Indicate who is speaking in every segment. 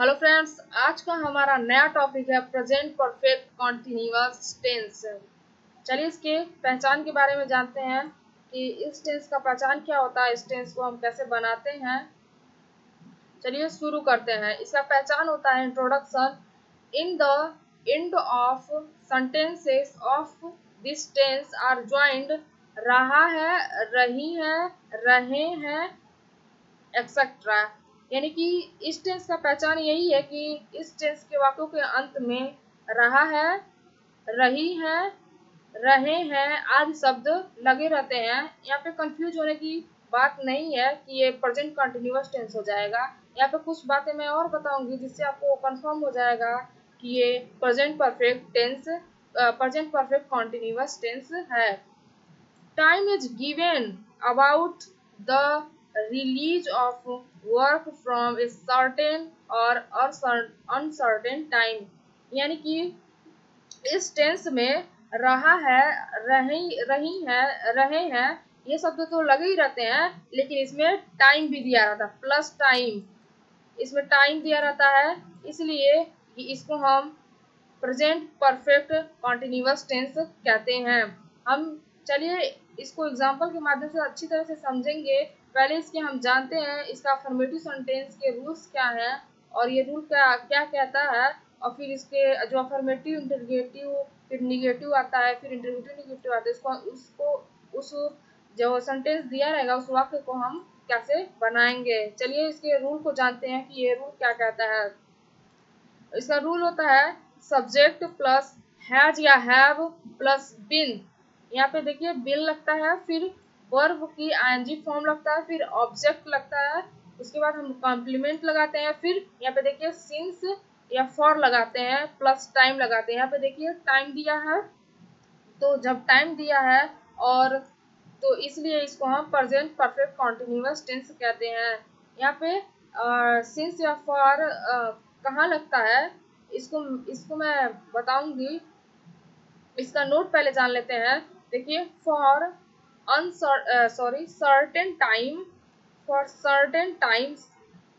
Speaker 1: Hello friends, आज का हमारा नया टॉपिक है प्रेजेंट परफेक्ट कॉन्टिन्यूअस टेंस। चलिए इसके पहचान के बारे में जानते हैं कि इस टेंस का पहचान क्या होता है, इस टेंस को हम कैसे बनाते हैं। चलिए शुरू करते हैं। इसका पहचान होता है introduction. In the end of sentences of this tense are joined रहा है, रही है, रहे हैं, एक्सेट्रा। यानी कि इस टेंस का पहचान यही है कि इस टेंस के वाक्यों के अंत में रहा है, रही है, रहे हैं आदि शब्द लगे रहते हैं। यहाँ पे कंफ्यूज होने की बात नहीं है कि ये प्रेजेंट कंटिन्यूअस टेंस हो जाएगा। यहाँ पे कुछ बातें मैं और बताऊंगी जिससे आपको कंफर्म हो जाएगा कि ये present perfect tense, present perfect continuous tense है। Time is given about the release of work from a certain or uncertain time। यानी कि इस टेंस में रहा है, रही है, रहे हैं, ये शब्द तो लगे ही रहते हैं, लेकिन इसमें टाइम भी दिया रहता है, प्लस टाइम। इसमें टाइम दिया रहता है, इसलिए कि इसको हम प्रेजेंट परफेक्ट कॉन्टिन्यूअस टेंस कहते हैं। हम चलिए इसको एग्जाम्पल के माध्यम से अच्छी तरह से समझेंगे। पहले इसके हम जानते हैं इसका अफर्मेटिव सेंटेंस के रूल्स क्या हैं और ये रूल क्या क्या कहता है, और फिर इसके जो अफर्मेटिव, इंटरगेटिव, फिर निगेटिव आता है, फिर इंटरगेटिव निगेटिव आता है, उसको उस जो सेंटेंस दिया रहेगा उस वाक्य को हम कैसे बनाएंगे। चलिए इसके रूल को जानते हैं कि ये रूल क्या कहता है। इसका रूल होता है सब्जेक्ट प्लस हैज या हैव प्लस बिन। यहाँ पे देखिए बिन लगता है, फिर वर्ब की आईएनजी फॉर्म लगता है, फिर ऑब्जेक्ट लगता है, उसके बाद हम कॉम्प्लीमेंट लगाते हैं, फिर यहाँ पे देखिए सिंस या फॉर लगाते हैं, प्लस टाइम लगाते हैं। यहाँ पे देखिए टाइम दिया है, तो जब टाइम दिया है और तो इसलिए इसको हम प्रेजेंट परफेक्ट कॉन्टिन्यूअस टेंस कहते हैं। यहाँ पे सिंस या फॉर कहाँ लगता है, इसको मैं बताऊंगी। इसका नोट पहले जान लेते हैं। देखिए for certain time, for certain times,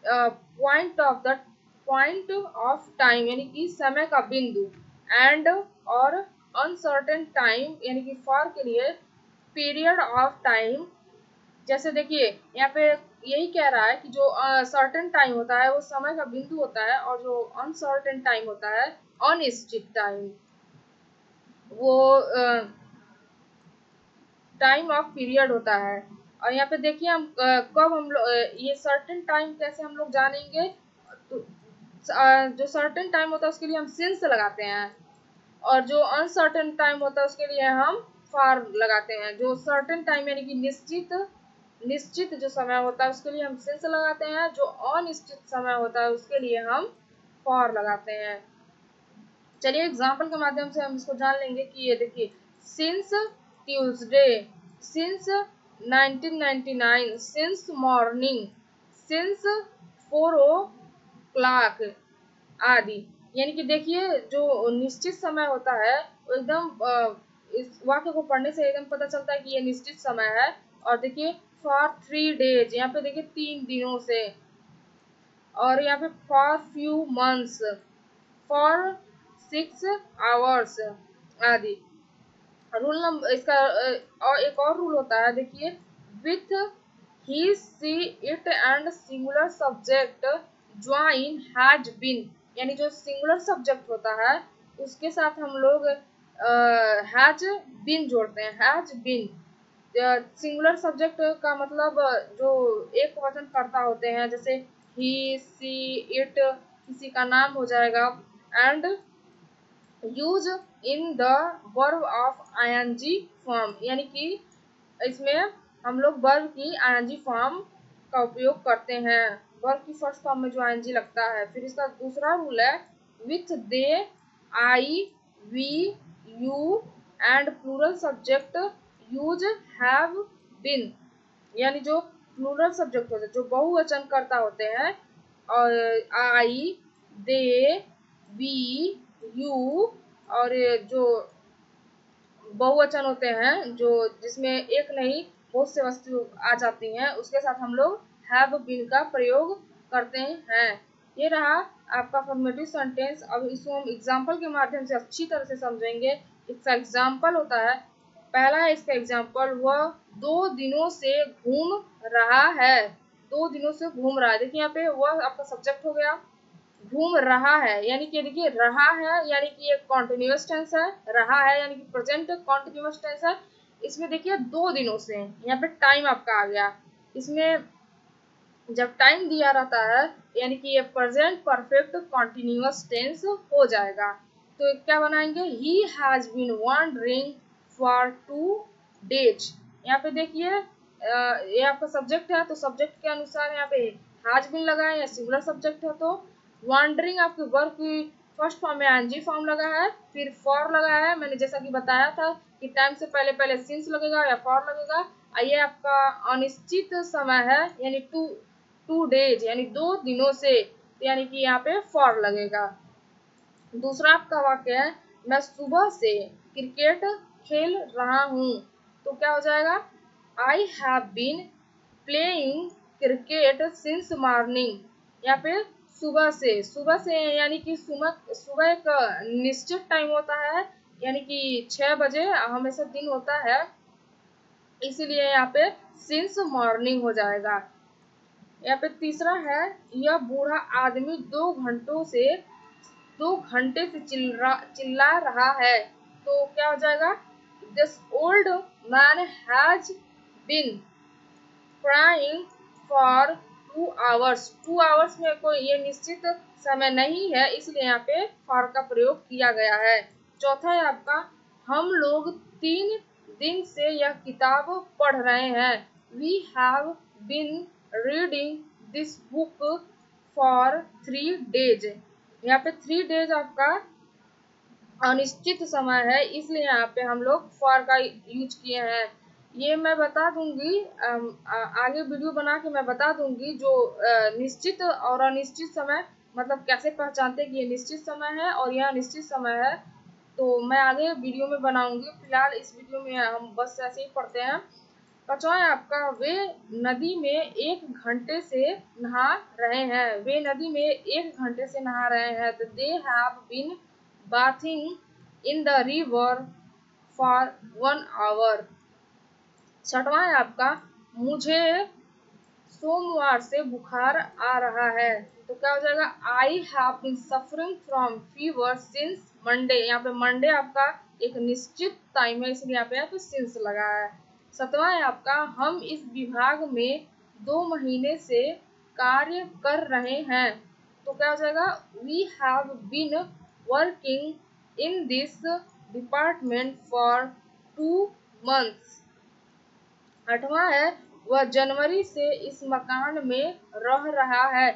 Speaker 1: point of time यानी कि समय का बिंदु, एंड और अनसर्टेन टाइम यानी कि फॉर के लिए पीरियड ऑफ टाइम। जैसे देखिए यहाँ पे यही कह रहा है कि जो सर्टेन टाइम होता है वो समय का बिंदु होता है, और जो अनसर्टेन टाइम होता है, अनिश्चित टाइम, वो टाइम ऑफ पीरियड होता है। और यहाँ पे देखिए हम कब हम लोग ये सर्टेन टाइम कैसे हम लोग जानेंगे। तो जो सर्टेन टाइम होता है उसके लिए हम सिंस लगाते हैं, और जो अनसर्टेन टाइम होता है उसके लिए हम फॉर लगाते हैं। जो सर्टेन टाइम यानी कि निश्चित जो समय होता है उसके लिए हम सिंस लगाते हैं, जो अनिश्चित समय होता है उसके लिए हम फॉर लगाते हैं। चलिए एग्जाम्पल के माध्यम से हम इसको जान लेंगे कि ये देखिए since Tuesday, since 1999, since morning, since 4 o'clock आदि। यानी कि देखिए जो निश्चित समय होता है वो एकदम इस वाक्य को पढ़ने से एकदम पता चलता है कि ये निश्चित समय है। और देखिए फॉर 3 days, यहाँ पे देखिए 3 दिनों से, और यहाँ पे for few months, for 6 hours आदि। रूल नंबर इसका और एक और रूल होता है, देखिए with he, she, it and singular subject join has been. यानी जो सिंगुलर सब्जेक्ट होता है उसके साथ हम लोग हैज बीन जोड़ते हैं, हैज बीन। सिंगुलर सब्जेक्ट का मतलब जो एक वचन कर्ता होते हैं, जैसे ही, सी, इट किसी का नाम हो जाएगा, and use in the verb of ING form. यानी कि इसमें हम लोग वर्ब की आईएनजी फॉर्म का उपयोग करते हैं, वर्ब की फर्स्ट फॉर्म में जो आईएनजी लगता है। फिर इसका दूसरा रूल है with they, I, we, you and plural subject use have been. यानी जो प्लूरल सब्जेक्ट होते हैं, जो बहुवचन कर्ता होते हैं, और आई, दे, वी, यू, और जो बहुवचन होते हैं जो जिसमें एक नहीं बहुत से वस्तु आ जाती हैं, उसके साथ हम लोग हैव बीन का प्रयोग करते हैं। ये रहा आपका अफर्मेटिव सेंटेंस। अब इसको हम एग्जाम्पल के माध्यम से अच्छी तरह से समझेंगे। इसका एग्जाम्पल होता है, पहला है इसका एग्जाम्पल, वह 2 दिनों से घूम रहा है। 2 दिनों से घूम रहा है। देखिए यहाँ पे वह आपका सब्जेक्ट हो गया, घूम रहा है यानी कि देखिए रहा है यानी कि ये कॉन्टिन्यूअस टेंस है, रहा है यानी कि प्रेजेंट कॉन्टिन्यूअस टेंस है। इसमें देखिए 2 दिनों से, यहाँ पे टाइम आपका आ गया। इसमें जब टाइम दिया रहता है यानी कि ये प्रेजेंट परफेक्ट कॉन्टिन्यूअस टेंस हो जाएगा। तो क्या बनाएंगे, he has been wandering for 2 days। यहाँ पे देखिए ये आपका सब्जेक्ट है, तो सब्जेक्ट के अनुसार यहाँ पे हैज बीन लगा है या सिंगुलर सब्जेक्ट है, तो वॉन्डरिंग आपके वर्ब की फर्स्ट फॉर्म में आईएनजी फॉर्म लगा है, फिर फॉर लगा है। मैंने जैसा कि बताया था कि टाइम से पहले पहले सिंस लगेगा या फॉर लगेगा। ये आपका अनिश्चित समय है यानी 2 days यानी 2 दिनों से, यानी कि यहाँ पे फॉर लगेगा। दूसरा आपका वाक्य है, मैं सुबह से क्रिकेट खेल रहा हूँ। तो क्या हो जाएगा, I have been playing cricket since morning. यहाँ पे सुबह से यानी कि सुबह एक निश्चित टाइम होता है, यानी कि 6 बजे हमेशा दिन होता है, इसीलिए यहाँ पे सिंस मॉर्निंग हो जाएगा। यहाँ पे तीसरा है, यह बूढ़ा आदमी 2 घंटे से चिल्ला रहा है। तो क्या हो जाएगा, this old man has been crying for 2 hours। 2 hours में कोई ये निश्चित समय नहीं है, इसलिए यहाँ पे फॉर का प्रयोग किया गया है। चौथा है आपका, हम लोग 3 दिन से यह किताब पढ़ रहे हैं। We have been reading this book for 3 days। यहाँ पे 3 days आपका अनिश्चित समय है, इसलिए यहाँ पे हम लोग फॉर का यूज किए हैं। ये मैं बता दूंगी, आगे वीडियो बना के मैं बता दूंगी जो निश्चित और अनिश्चित समय मतलब कैसे पहचानते कि ये निश्चित समय है और यह अनिश्चित समय है, तो मैं आगे वीडियो में बनाऊंगी। फिलहाल इस वीडियो में हम बस ऐसे ही पढ़ते हैं। पांचवा है आपका, वे नदी में 1 घंटे से नहा रहे हैं। वे नदी में 1 घंटे से नहा रहे हैं, तो they have been bathing in the river for 1 hour। छठवां है आपका, मुझे सोमवार से बुखार आ रहा है। तो क्या हो जाएगा, I have been suffering from fever since Monday. यहाँ पे मंडे आपका एक निश्चित टाइम है, इसलिए यहाँ पे सिंस लगा है। सातवां है आपका, हम इस विभाग में 2 महीने से कार्य कर रहे हैं। तो क्या हो जाएगा, we have been working in this department for 2 months। आठवां है, वह जनवरी से इस मकान में रह रहा है।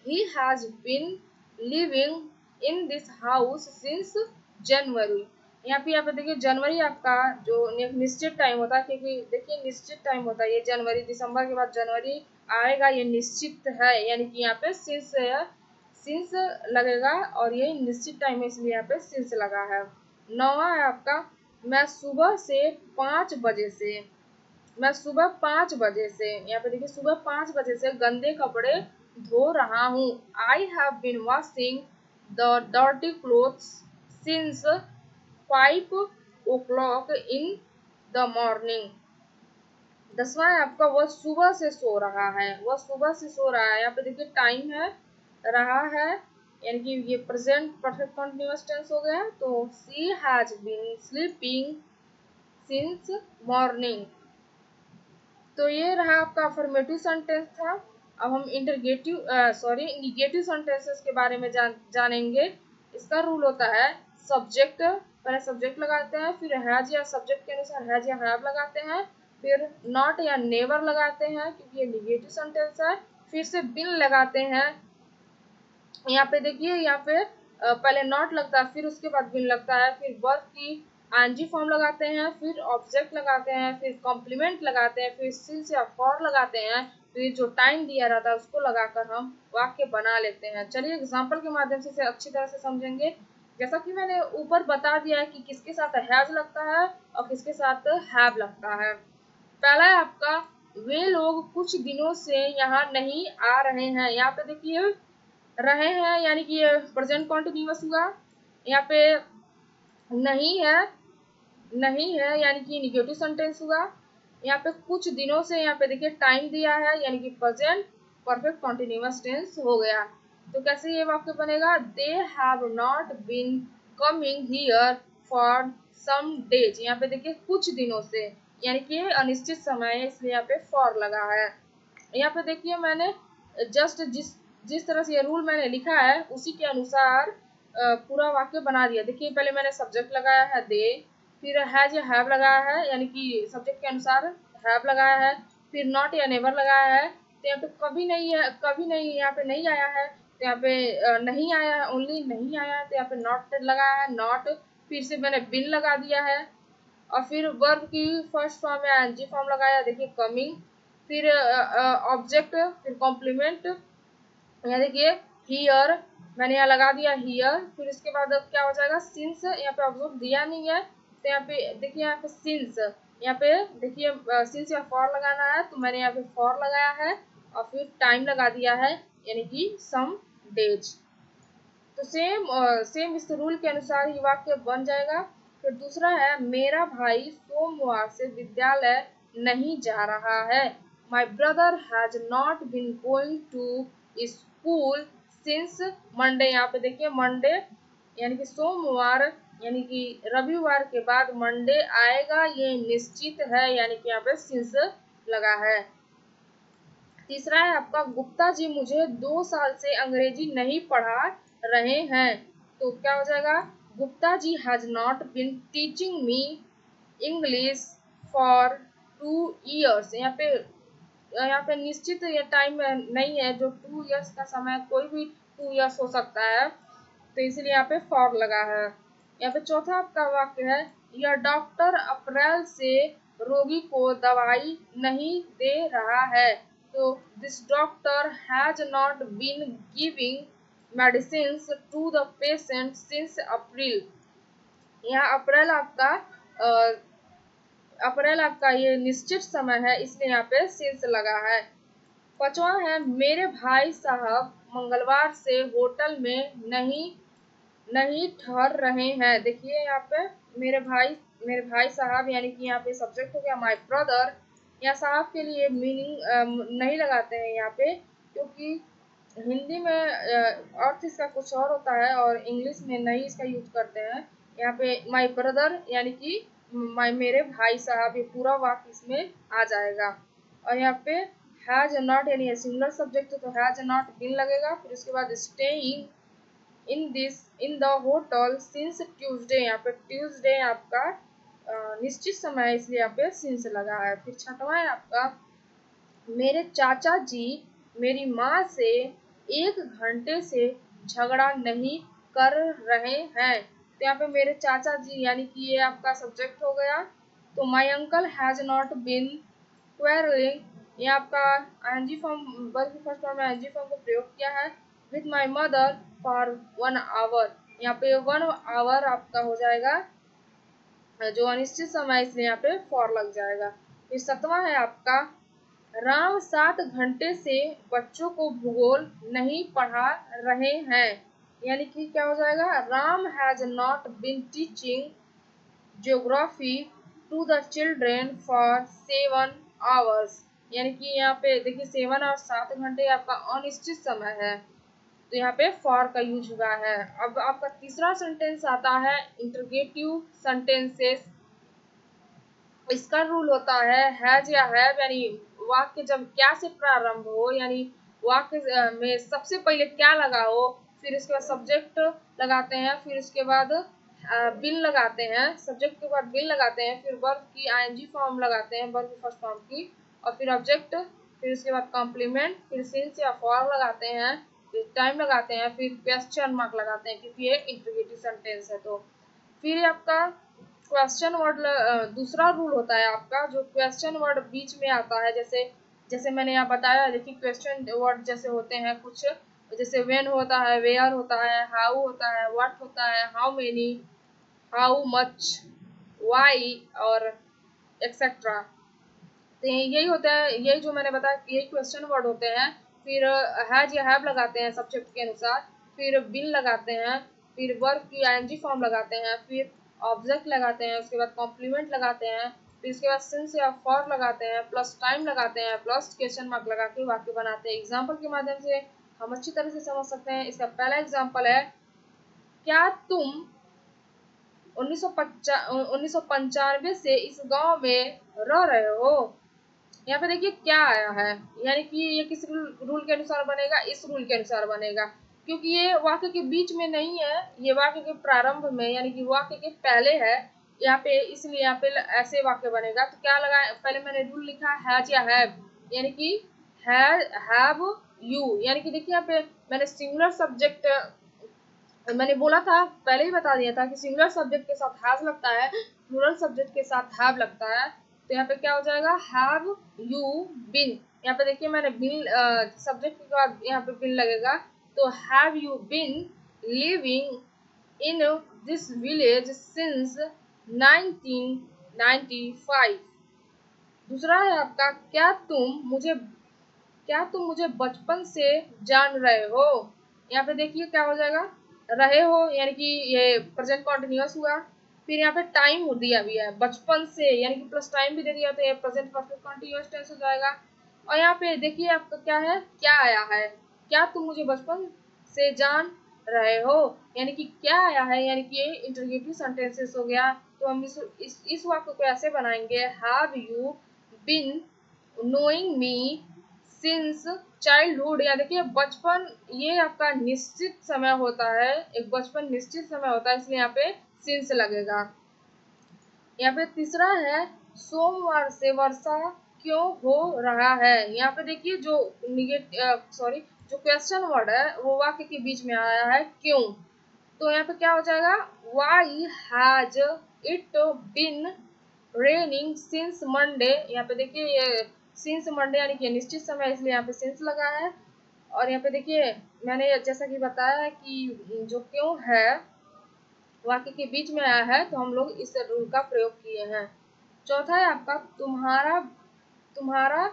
Speaker 1: He has been living in this house since January. यहाँ पे देखिए जनवरी आपका जो एक निश्चित टाइम होता है, क्योंकि देखिए निश्चित टाइम होता है, ये जनवरी दिसंबर के बाद जनवरी आएगा, ये निश्चित है, यानी कि यहाँ पे सिंस लगेगा और ये निश्चित टाइम है, इसलिए यहाँ पे सिंस लगा है। नौवां है आपका, मैं सुबह 5 बजे से, यहाँ पे देखिए सुबह 5 बजे से गंदे कपड़े धो रहा हूँ। I have been washing the dirty clothes since 5 o'clock in the morning. 10वां है आपका, वह सुबह से सो रहा है। वह सुबह से सो रहा है, यहाँ पे देखिए टाइम है, रहा है, यानी कि ये प्रेजेंट परफेक्ट कंटिन्यूअस टेंस हो गया। तो she has been sleeping since morning. तो ये रहा आपका अफर्मेटिव सेंटेंस था। अब हम निगेटिव सेंटेंसेस के बारे में जानेंगे। इसका रूल होता है, सब्जेक्ट पहले सब्जेक्ट लगाते हैं, फिर हैज या सब्जेक्ट के अनुसार हैज या हैव लगाते हैं, फिर नॉट या नेवर लगाते हैं क्योंकि ये निगेटिव सेंटेंस है, फिर से बिन लगाते हैं। यहाँ पे देखिए, यहाँ पे पहले नॉट लगता है, फिर उसके बाद बिन लगता है, फिर वर्ब की आईएनजी फॉर्म लगाते हैं, फिर ऑब्जेक्ट लगाते हैं, फिर कॉम्प्लीमेंट लगाते हैं, फिर सिंस या फॉर लगाते हैं, फिर जो टाइम दिया रहता है उसको लगाकर हम वाक्य बना लेते हैं। चलिए एग्जाम्पल के माध्यम से इसे अच्छी तरह से समझेंगे। जैसा कि मैंने ऊपर बता दिया है कि किसके साथ हैज लगता है और किसके साथ हैव लगता है। पहला है आपका, वे लोग कुछ दिनों से यहाँ नहीं आ रहे हैं। यहाँ पे देखिए रहे हैं यानी कि ये प्रेजेंट कॉन्टिन्यूअस हुआ। यहाँ पे नहीं है, नहीं है यानी कि निगेटिव सेंटेंस हुआ। यहाँ पे कुछ दिनों से, यहाँ पे देखिए टाइम दिया है यानी कि प्रेजेंट परफेक्ट कॉन्टिन्यूअस टेंस हो गया। तो कैसे ये वाक्य बनेगा, they have not been coming here for some days. यहाँ पे देखिए कुछ दिनों से यानी कि अनिश्चित समय है, इसलिए यहाँ पे फॉर लगा है। यहाँ पे देखिए मैंने जस्ट जिस जिस तरह से ये रूल मैंने लिखा है उसी के अनुसार पूरा वाक्य बना दिया। देखिए पहले मैंने सब्जेक्ट लगाया है दे, फिर हैज या हैव लगाया है यानी कि सब्जेक्ट के अनुसार हैव लगाया है, फिर नॉट या नेवर लगाया है। तो यहाँ पे कभी नहीं है, कभी नहीं यहाँ पे नहीं आया है, तो यहाँ पे नहीं आया है, ओनली नहीं आया है, तो यहाँ पे नॉट लगाया है नॉट। फिर से मैंने बिन लगा दिया है और फिर वर्ब की फर्स्ट फॉर्म या एनजी फॉर्म लगाया, देखिए कमिंग, फिर ऑब्जेक्ट, फिर कॉम्प्लीमेंट, यहाँ देखिए हियर मैंने यहाँ लगा दिया हियर। फिर इसके बाद क्या हो जाएगा, सिंस, यहाँ पे ऑब्जर्व दिया नहीं है तो यहाँ पे देखिए यहाँ पे सिंस, यहाँ पे देखिए सिंस या फॉर लगाना है तो मैंने यहाँ पे फॉर लगाया है और फिर टाइम लगा दिया है यानी कि सम डेज। तो सेम इस रूल के अनुसार ये वाक्य बन जाएगा। फिर दूसरा है, मेरा भाई सोमवार से विद्यालय नहीं जा रहा है। My brother has not been going to school since Monday. यहाँ पे देखिए मंडे यानी कि सोमवार यानी कि रविवार के बाद मंडे आएगा, ये निश्चित है यानी कि यहाँ पे सिंस लगा है। तीसरा है आपका, गुप्ता जी मुझे 2 साल से अंग्रेजी नहीं पढ़ा रहे हैं। तो क्या हो जाएगा, Gupta ji has not been teaching me English for 2 years। यहाँ पे निश्चित ये टाइम नहीं है, जो 2 years का समय कोई भी 2 years हो सकता है, तो इसलिए यहाँ पे फॉर लगा है। यहाँ पे चौथा आपका वाक्य है, यह डॉक्टर अप्रैल से रोगी को दवाई नहीं दे रहा है। तो this doctor has not been giving medicine to the patient since April. यहाँ अप्रैल आपका ये निश्चित समय है, इसलिए यहाँ पे सिंस लगा है। पांचवा है, मेरे भाई साहब मंगलवार से होटल में नहीं ठहर रहे हैं। देखिए यहाँ पे मेरे भाई साहब यानी कि यहाँ पे सब्जेक्ट हो गया माय ब्रदर। यहाँ साहब के लिए मीनिंग नहीं लगाते हैं यहाँ पे, क्योंकि हिंदी में अर्थ इसका कुछ और होता है और इंग्लिश में नहीं इसका यूज करते हैं। यहाँ पे माय ब्रदर यानी कि मेरे भाई साहब, ये पूरा वाक्य इसमें आ जाएगा। और यहाँ पे हैज नॉट यानी सिंगुलर सब्जेक्ट तो हैज नॉट बीन लगेगा। फिर उसके बाद staying in the hotel since Tuesday, यहाँ पे ट्यूसडे आपका निश्चित समय है, इसलिए यहाँ पे सिंस लगा है। फिर छठवां है आपका, मेरे चाचा जी मेरी माँ से 1 घंटे से झगड़ा नहीं कर रहे हैं। तो यहाँ पे मेरे चाचा जी यानी कि ये आपका सब्जेक्ट हो गया। तो my uncle has not been quarrelling, ये आपका आईएनजी फॉर्म, वर्ब की फर्स्ट फॉर्म में आईएनजी फॉर्म को प्रयोग किया है, with my mother for 1 hour। यहाँ पे 1 hour आपका हो जाएगा जो अनिश्चित समय, इसलिए यहाँ पे फॉर लग जाएगा। फिर सातवां है आपका, राम 7 घंटे से बच्चों को भूगोल नहीं पढ़ा रहे हैं। यानी कि क्या हो जाएगा, Ram has not been teaching geography to the children for 7 hours। यानी कि यहाँ पे देखिए 7 और 7 घंटे आपका अनिश्चित समय है, तो यहाँ पे फॉर का यूज हुआ है। अब आपका तीसरा सेंटेंस आता है इंटरगेटिव सेंटेंसेस। इसका रूल होता है हैज या हैव, यानी वाक्य जब क्या से प्रारंभ हो, यानी वाक्य में सबसे पहले क्या लगा हो, फिर उसके बाद सब्जेक्ट लगाते हैं, फिर उसके बाद बिन लगाते हैं, सब्जेक्ट के बाद बिन लगाते हैं, फिर वर्ब की आईएनजी फॉर्म लगाते हैं, वर्ब की फर्स्ट फॉर्म की, और फिर ऑब्जेक्ट, फिर उसके बाद कॉम्प्लीमेंट, फिर सिंस या फॉर लगाते हैं, फिर टाइम लगाते हैं, फिर क्वेश्चन मार्क लगाते हैं क्योंकि ये इंटरोगेटिव सेंटेंस है। तो फिर आपका क्वेश्चन वर्ड दूसरा रूल होता है आपका, जो क्वेश्चन वर्ड बीच में आता है। जैसे जैसे मैंने यहाँ बताया, देखिए क्वेश्चन वर्ड जैसे होते हैं कुछ, जैसे व्हेन होता है, वेयर होता है, हाउ होता है, व्हाट होता है, how many, how much, why और एक्सेट्रा। तो यही होता है, यही जो मैंने बताया यही क्वेश्चन वर्ड होते हैं। फिर हैज या हैव लगाते हैं सब्जेक्ट के अनुसार, फिर बिन लगाते हैं, फिर वर्ब की आईएनजी फॉर्म लगाते हैं, फिर ऑब्जेक्ट लगाते हैं, उसके बाद कॉम्प्लीमेंट लगाते हैं, फिर इसके बाद सिंस या फॉर लगाते हैं, प्लस टाइम लगाते हैं, प्लस क्वेश्चन मार्क लगा के वाक्य बनाते हैं। एग्जाम्पल के माध्यम से हम अच्छी तरह से समझ सकते हैं। इसका पहला एग्जाम्पल है, क्या तुम 1995 से इस गांव में रह रहे हो। यहाँ पे देखिए क्या आया है, यानी कि ये किस रूल के अनुसार बनेगा, इस रूल के अनुसार बनेगा, क्योंकि ये वाक्य के बीच में नहीं है, ये वाक्य के प्रारंभ में यानी कि वाक्य के पहले है यहाँ पे, इसलिए यहाँ पे ऐसे वाक्य बनेगा। तो क्या लगा, पहले मैंने रूल लिखा हैज या हैव, यानी कि हैव यू, यानी कि देखिए यहाँ पे मैंने सिंगुलर सब्जेक्ट, मैंने बोला था पहले ही बता दिया था कि सिंगुलर सब्जेक्ट के साथ हैव लगता है, प्लूरल सब्जेक्ट के साथ हैव लगता है। तो यहाँ पे क्या हो जाएगा, हैव यू बीन। यहाँ पे देखिए मैंने बिन सब्जेक्ट के बाद यहाँ पे बिन लगेगा, तो have you been living in this village since 1995। दूसरा है आपका, क्या तुम मुझे बचपन से जान रहे हो। यहाँ पे देखिए क्या हो जाएगा, रहे हो यानी कि ये प्रेजेंट कॉन्टिन्यूअस हुआ, फिर यहाँ पे टाइम दिया भी है बचपन से, यानी कि प्लस टाइम भी दे दिया, तो ये प्रेजेंट परफेक्ट कॉन्टिन्यूअस टेंस हो जाएगा। और यहाँ पे देखिए आपका क्या है, क्या आया है, क्या तुम मुझे बचपन से जान रहे हो, यानी कि क्या आया है, यानी कि ये इंटरोगेटिव सेंटेंसेस हो गया। तो हम इस वाक्य को ऐसे बनाएंगे, have you been knowing me since childhood. या देखिए बचपन ये आपका निश्चित समय होता है, एक बचपन निश्चित समय होता है, इसलिए यहाँ पे सिंस लगेगा। यहाँ पे तीसरा है, सोमवार से वर्षा क्यों हो रहा है। यहाँ पे देखिए जो जो क्वेश्चन वर्ड है वो वाक्य के बीच में आया है क्यों, तो यहाँ पे क्या हो जाएगा, why has it been raining since Monday. यहाँ पे देखिए ये सिंस मंडे यानी कि निश्चित समय, इसलिए यहाँ पे सिंस लगा है। और यहाँ पे देखिए मैंने जैसा कि बताया है कि जो क्यों है वाक्य के बीच में आया है, तो हम लोग इस रूल का प्रयोग किए हैं। चौथा है आपका, तुम्हारा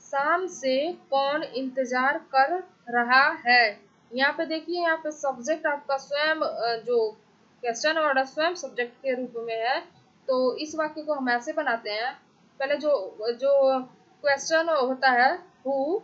Speaker 1: शाम से कौन इंतजार कर रहा है। यहाँ पे देखिए यहाँ पे सब्जेक्ट आपका स्वयं जो क्वेश्चन वर्ड है स्वयं सब्जेक्ट के रूप में है। तो इस वाक्य को हम ऐसे बनाते हैं, पहले जो जो क्वेश्चन होता है हु,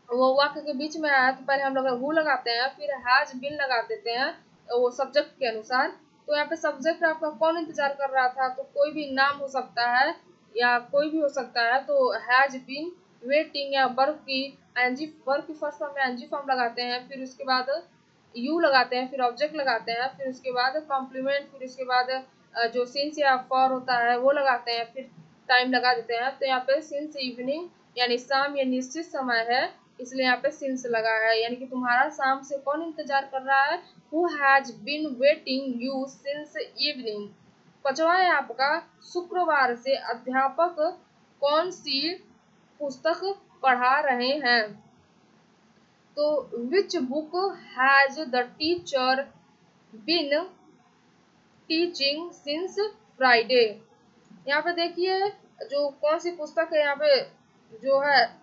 Speaker 1: वो वाक्य के बीच में आया तो पहले हम लोग हु लगाते हैं, फिर हैज बीन लगा देते हैं वो सब्जेक्ट के अनुसार। तो यहाँ पे सब्जेक्ट आपका कौन इंतजार कर रहा था, तो कोई भी नाम हो सकता है या कोई भी हो सकता है, तो हैज बीन वेटिंग, या वर्ब की फर्स्ट फॉर्म में एनजी फॉर्म लगाते हैं, फिर उसके बाद यू लगाते हैं, फिर ऑब्जेक्ट लगाते हैं, फिर उसके बाद कॉम्प्लीमेंट, फिर उसके बाद जो सिंस या फॉर होता है वो लगाते हैं, फिर टाइम लगा देते हैं। तो यहाँ पे सिंस इवनिंग यानी शाम या निश्चित समय है, इसलिए यहाँ पे सिंस लगा है, यानी कि तुम्हारा शाम से कौन इंतजार कर रहा है, who has been waiting you since evening. पांचवा है आपका, शुक्रवार से अध्यापक कौन सी पुस्तक पढ़ा रहे हैं। तो which book has the teacher been teaching since Friday. यहाँ पे देखिए जो कौन सी पुस्तक है, यहाँ पे जो है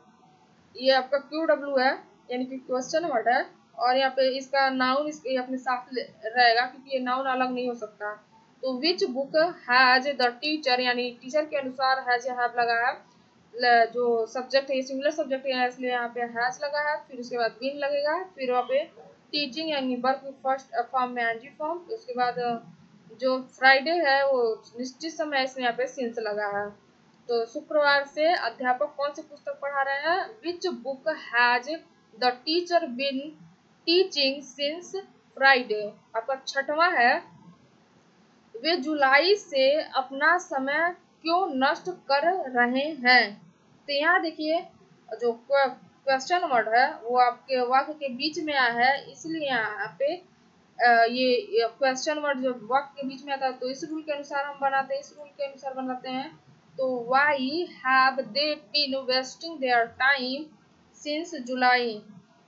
Speaker 1: ये आपका QW है, यानी कि क्वेश्चन वर्ड है, और यहाँ पे इसका नाउन इसके अपने साथ रहेगा, क्योंकि ये नाउन अलग नहीं हो सकता। तो which book has the teacher, यानी टीचर के अनुसार हैज या हैव लगा है, जो सब्जेक्ट है ये सिंगुलर सब्जेक्ट है इसलिए यहाँ पे हैज लगा है, फिर उसके बाद बीन लगेगा, फिर वहाँ पे टीचिंग यानी वर्ब फर्स्ट फॉर्म में एनजी फॉर्म, उसके बाद जो फ्राइडे है वो निश्चित समय, इसमें यहाँ पे सिंस लगा है। तो शुक्रवार से अध्यापक कौन सी पुस्तक पढ़ा रहे हैं, which book has the teacher been teaching since Friday. आपका छठवां है, वे जुलाई से अपना समय क्यों नष्ट कर रहे हैं। तो यहाँ देखिए जो क्वेश्चन वर्ड है वो आपके वाक्य के बीच में आया है, इसलिए यहाँ पे ये क्वेश्चन वर्ड जो वाक्य के बीच में आता है, तो इस रूल के अनुसार हम बनाते हैं, इस रूल के अनुसार बनाते हैं। तो why have they been wasting their time since July.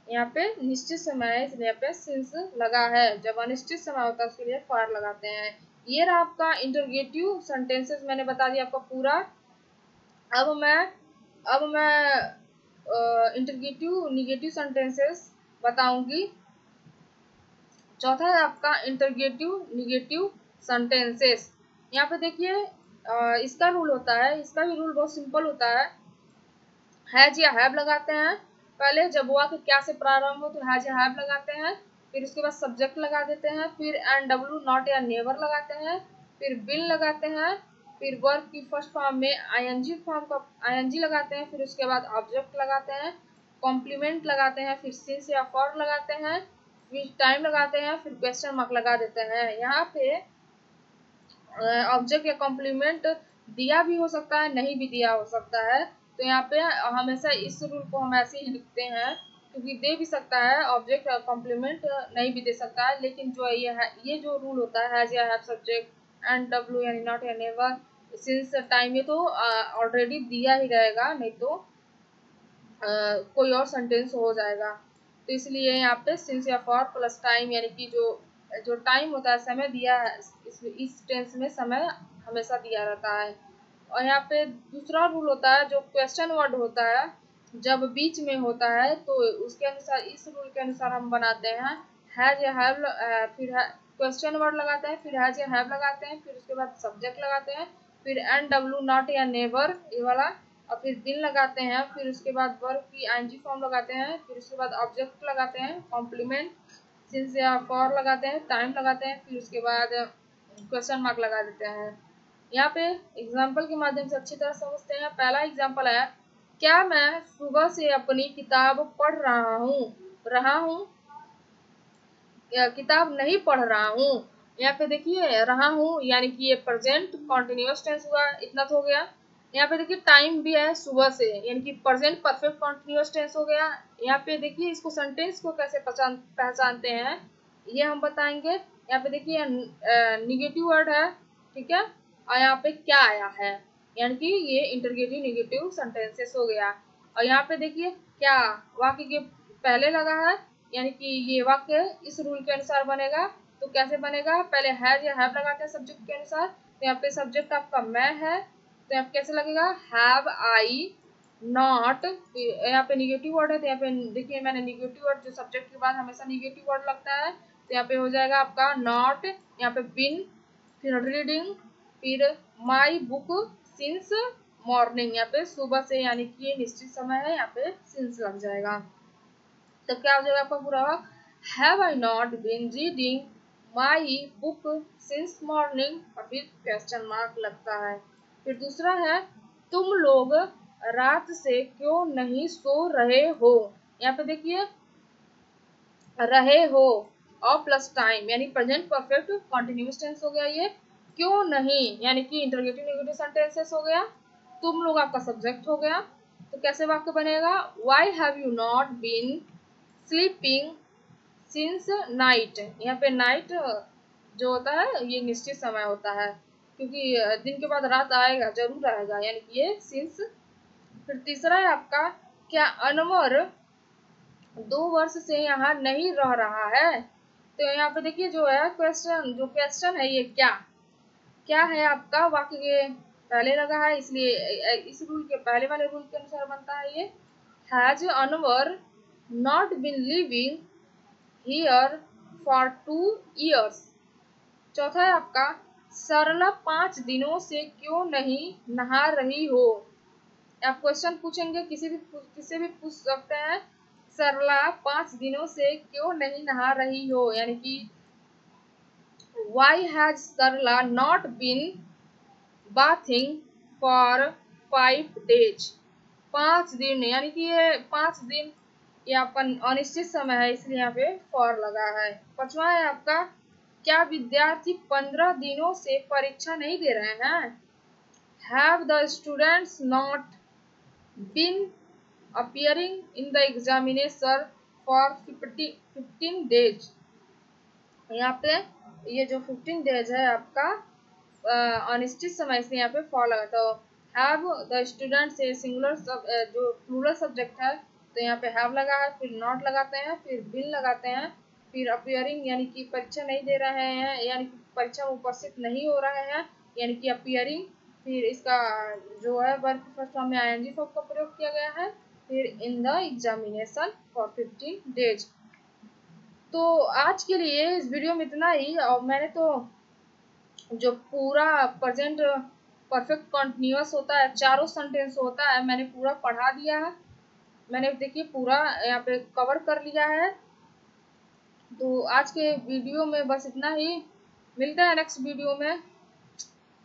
Speaker 1: यहाँ पे निश्चित समय है इसलिए यहाँ पे सिंस लगा है, जब अनिश्चित समय होता है उसके लिए फॉर लगाते हैं। ये रहा आपका इंटरोगेटिव सेंटेंसेस, मैंने बता दिया आपका पूरा। अब मैं इंटरगेटिव निगेटिव सेंटेंसेस बताऊंगी। चौथा है आपका इंटरगेटिव निगेटिव सेंटेंसेस। यहाँ पे देखिए इसका रूल होता है, इसका भी रूल बहुत सिंपल होता हैज या हैव लगाते हैं। पहले जब वाक्य क्या से प्रारंभ हो तो हैज या हैव लगाते हैं, फिर उसके बाद सब्जेक्ट लगा देते हैं, फिर एंड डब्ल्यू नॉट या नेवर लगाते हैं, फिर बिन लगाते हैं, फिर वर्ब की फर्स्ट फॉर्म में आईएनजी फॉर्म का आईएनजी लगाते हैं, फिर उसके बाद ऑब्जेक्ट लगाते हैं, कॉम्प्लीमेंट लगाते हैं, फिर सिंस या फॉर लगाते हैं, फिर टाइम लगाते हैं, फिर क्वेश्चन मार्क लगा देते हैं। यहाँ पे ऑब्जेक्ट या कॉम्प्लीमेंट दिया भी हो सकता है, नहीं भी दिया हो सकता है, तो यहाँ पे हमेशा इस रूल को हम ऐसे ही लिखते हैं, क्योंकि दे भी सकता है ऑब्जेक्ट कॉम्प्लीमेंट, नहीं भी दे सकता है। लेकिन जो ये जो रूल होता है हैज या हैव सब्जेक्ट एंड डब्ल्यू यानी नॉट या नेवर सिंस टाइम, ये तो ऑलरेडी दिया ही रहेगा, नहीं तो कोई और सेंटेंस हो जाएगा। तो इसलिए यहाँ पे सिंस या फॉर प्लस टाइम यानी कि जो टाइम होता है, समय दिया है, इस टेंस में समय हमेशा दिया रहता है। और यहाँ पे दूसरा रूल होता है, जो क्वेश्चन वर्ड होता है जब बीच में होता है तो उसके अनुसार, इस रूल के अनुसार हम बनाते हैं हैज या हैव, फिर क्वेश्चन वर्ड लगाते हैं, फिर हैज या हैव लगाते हैं, फिर उसके बाद सब्जेक्ट लगाते हैं, फिर एंड डब्ल्यू नॉट या नेवर ये वाला, और फिर बिन लगाते हैं, फिर उसके बाद वर्ब की आईएनजी फॉर्म लगाते हैं, फिर उसके बाद ऑब्जेक्ट लगाते हैं, कॉम्प्लीमेंट सिंस या फॉर लगाते हैं, टाइम लगाते हैं, फिर उसके बाद क्वेश्चन मार्क लगा देते हैं। यहाँ पे एग्जाम्पल के माध्यम से अच्छी तरह समझते हैं। पहला एग्जाम्पल है, क्या मैं सुबह से अपनी किताब पढ़ रहा हूँ या किताब नहीं पढ़ रहा हूँ। यहाँ पे देखिए रहा हूँ यानी कि ये प्रेजेंट कॉन्टिन्यूअस टेंस हुआ, इतना तो हो गया। यहाँ पे देखिए टाइम भी है सुबह से, यानी कि प्रेजेंट परफेक्ट कॉन्टिन्यूअस टेंस हो गया। यहाँ पे देखिए इसको सेंटेंस को कैसे पहचानते हैं ये हम बताएंगे। यहाँ पे देखिए निगेटिव वर्ड है, ठीक है, और यहाँ पे क्या आया है, यानी कि ये इंटरगेटिव निगेटिव सेंटेंसेस हो गया। और यहाँ पे देखिए क्या वाक्य के पहले लगा है, यानी कि ये वाक्य इस रूल के अनुसार बनेगा। तो कैसे बनेगा, पहले हैज या हैव लगाते हैं सब्जेक्ट के अनुसार, तो यहाँ पे सब्जेक्ट आपका मैं है, तो यहाँ पे कैसे लगेगा हैव आई नॉट, यहाँ पे निगेटिव वर्ड है, तो यहाँ पे देखिए मैंने निगेटिव वर्ड जो सब्जेक्ट के बाद हमेशा निगेटिव वर्ड लगता है, तो यहाँ पे हो जाएगा आपका नॉट, यहाँ पे बिन, फिर रीडिंग, फिर माई बुक सिंस मॉर्निंग, यहाँ पे सुबह से यानी कि ये निश्चित समय है, यहाँ पे सिंस लग जाएगा। तो क्या हो जाएगा आपका पूरा वाक्य, have I not been reading my book since morning, और फिर क्वेश्चन मार्क लगता है। फिर दूसरा है, तुम लोग रात से क्यों नहीं सो रहे हो। यहाँ पे देखिए रहे हो और प्लस टाइम यानी प्रेजेंट परफेक्ट कॉन्टिन्यूअस टेंस हो गया ये, क्यों नहीं यानी कि इंटरगेटिव नेगेटिव सेंटेंसेस हो गया, तुम लोग आपका सब्जेक्ट हो गया। तो कैसे वाक्य बनेगा, why have you not been sleeping since night. यहाँ पे नाइट जो होता है ये निश्चित समय होता है, क्योंकि दिन के बाद रात आएगा, जरूर आएगा, यानी कि ये सिंस। फिर तीसरा है आपका, क्या अनवर 2 वर्ष से यहाँ नहीं रह रहा है। तो यहाँ पे देखिए जो है क्वेश्चन है ये क्या क्या है आपका, वाक्य के पहले लगा है, इसलिए इस रूल के पहले वाले रूल के अनुसार बनता है ये, has Anwar not been living here for 2 years। चौथा है आपका, सरला 5 दिनों से क्यों नहीं नहा रही हो। आप क्वेश्चन पूछेंगे, किसी भी पूछ सकते हैं, सरला 5 दिनों से क्यों नहीं नहा रही हो, यानी कि why has Sarla not been bathing for 5 days। 5 दिन यानी कि ये 5 दिन ये अपन अनिश्चित समय है, इसलिए यहाँ पे फॉर लगा है। पांचवा है आपका, क्या विद्यार्थी 15 दिनों से परीक्षा नहीं दे रहे हैं। Have the students not been appearing in the examination for 15 days। यहाँ पे ये जो 15 डेज है आपका अनिश्चित समय, इसलिए यहाँ पे फॉर लगा। तो हैव द स्टूडेंट से सिंगुलर जो प्लूरल सब्जेक्ट है, तो यहाँ पे हैव लगा है, फिर नॉट लगाते हैं, फिर बिन लगाते हैं, फिर अपियरिंग यानी कि परीक्षा नहीं दे रहे हैं, यानी कि परीक्षा में उपस्थित नहीं हो रहे हैं, यानी कि अपियरिंग। फिर इसका जो है वर्ब फर्स्ट फॉर्म में आईएनजी फॉर्म का प्रयोग किया गया है, फिर in the examination for 15 days. तो आज के लिए इस वीडियो में इतना ही। और मैंने तो जो पूरा प्रेजेंट परफेक्ट कंटिन्यूअस होता है, चारों सेंटेंस होता है, मैंने पूरा पढ़ा दिया है। मैंने देखिए पूरा यहाँ पे कवर कर लिया है। तो आज के वीडियो में बस इतना ही। मिलते हैं नेक्स्ट वीडियो में।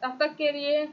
Speaker 1: तब तक के लिए